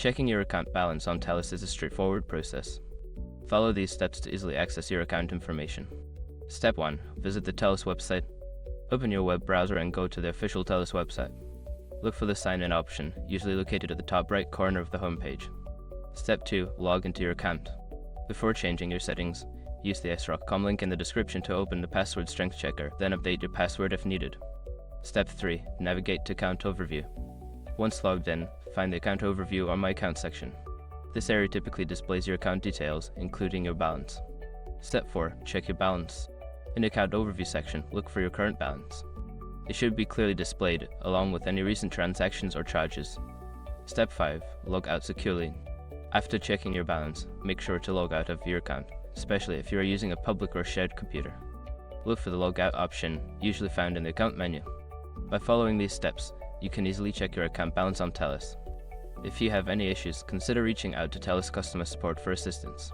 Checking your account balance on Telus is a straightforward process. Follow these steps to easily access your account information. Step 1. Visit the Telus website. Open your web browser and go to the official Telus website. Look for the sign-in option, usually located at the top right corner of the homepage. Step 2. Log into your account. Before changing your settings, use the sroc.com link in the description to open the password strength checker, then update your password if needed. Step 3. Navigate to Account Overview. Once logged in, find the Account Overview or My Account section. This area typically displays your account details, including your balance. Step 4. Check your balance. In the Account Overview section, look for your current balance. It should be clearly displayed, along with any recent transactions or charges. Step 5. Log out securely. After checking your balance, make sure to log out of your account, especially if you are using a public or shared computer. Look for the Logout option, usually found in the account menu. By following these steps, you can easily check your account balance on Telus. If you have any issues, consider reaching out to Telus customer support for assistance.